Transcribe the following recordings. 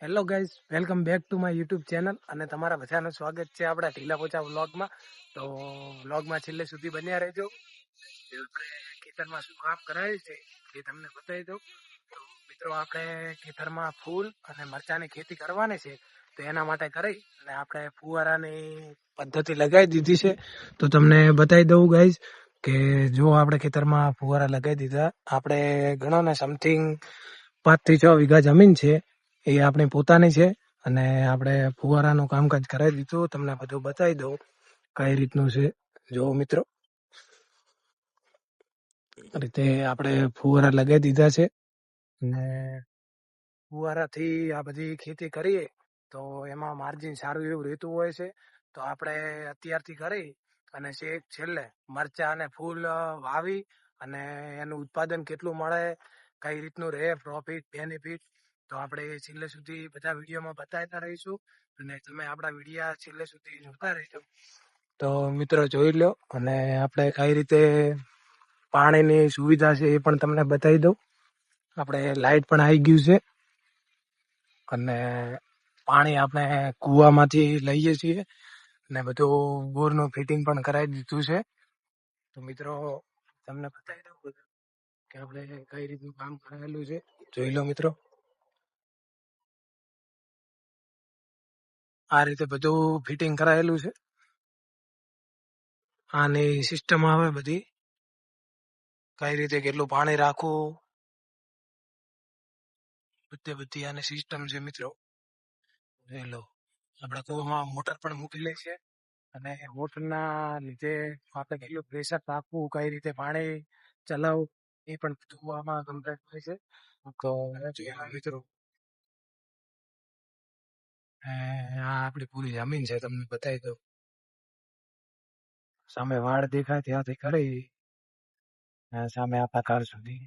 Hello guys, welcome back to my YouTube channel અને તમારા બધાનું સ્વાગત છે આપણા ઢીલા પોચા વ્લોગમાં. તો વ્લોગમાં છેલ્લે સુધી બન્યા રહેજો. આપણે ખેતરમાં શું કામ કરાયું છે એ તમને બતાવી દઉં. તો મિત્રો, આપણે ખેતરમાં ફૂલ અને મરચાંની ખેતી કરવાની છે, તો એના માટે કરી અને આપણે ફુવારાની પદ્ધતિ લગાવી દીધી છે. તો તમને બતાવી દઉં ગાઈઝ કે જો આપણે ખેતરમાં ફુવારા લગાવી દીધા. આપણે ગણો ને સમથિંગ 5 થી 6 વીઘા જમીન છે, એ આપણી પોતાની છે અને આપણે ફુવારાનું કામકાજ કરાવી દીધું. તમને બધું બતાવી દઉં કઈ રીતનું છે. જો મિત્રો, રીતે આપણે ફુવારા લગાવી દીધા છે અને ફુવારાથી આ બધી ખેતી કરીએ તો એમાં માર્જિન સારું એવું રહેતું હોય છે. તો આપણે અત્યારથી કરી અને છેલ્લે મરચા અને ફૂલ વાવી અને એનું ઉત્પાદન કેટલું મળે, કઈ રીતનું રહે, પ્રોફિટ બેનિફિટ, તો આપણે છેલ્લે સુધી બધા વિડીયોમાં બતાવતા રહીશું અને તમે આપણા વિડીયા છેલ્લે સુધી જોતા રહેજો. તો મિત્રો જોઈ લો અને આપણે કઈ રીતે પાણીની સુવિધા છે એ પણ તમને બતાવી દઉં. આપણે લાઇટ પણ આવી ગયું છે અને પાણી આપણે કૂવામાંથી લઈએ છીએ અને બધું બોરનું ફિટિંગ પણ કરાવી દીધું છે. તો મિત્રો તમને બતાવી દઉં કે આપણે કઈ રીતનું કામ કરાયેલું છે. જોઈ લો મિત્રો, આ રીતે બધું ફિટિંગ કરાયેલું છે. આની સિસ્ટમ આવે બધી, કઈ રીતે કેટલું પાણી રાખવું, બધી આની સિસ્ટમ છે મિત્રો. જોઈ લો, આપણે કૂવામાં મોટર પણ મૂકેલી છે અને મોટરના લીધે આપણે કેટલું પ્રેશર રાખવું, કઈ રીતે પાણી ચલાવવું, એ પણ બધું આમાં કમ્પ્લીટ હોય છે. તો જોઈ લો મિત્રો, આ આપણી પૂરી જમીન છે, તમને બતાવી દઉં. સામે વાડ દેખાય ત્યાંથી કરી સામે આપણા ઘર સુધી.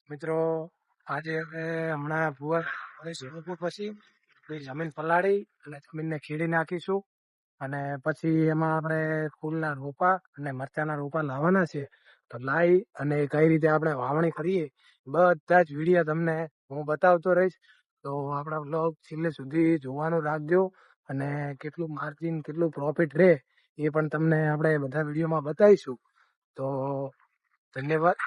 મિત્રો, આજે હવે હમણાં પછી જમીન પલાળી અને જમીનને ખેડી નાખીશું અને પછી એમાં આપણે ફૂલના રોપા અને મરચાના રોપા લાવવાના છે. તો લાવી અને કઈ રીતે આપણે વાવણી કરીએ બધા જ વિડીયો તમને હું બતાવતો રહીશ. તો આપણા બ્લોગ છેલ્લે સુધી જોવાનું રાખજો અને કેટલું માર્જિન, કેટલું પ્રોફિટ રહે એ પણ તમને આપણે બધા વિડીયોમાં બતાવીશું. તો ધન્યવાદ.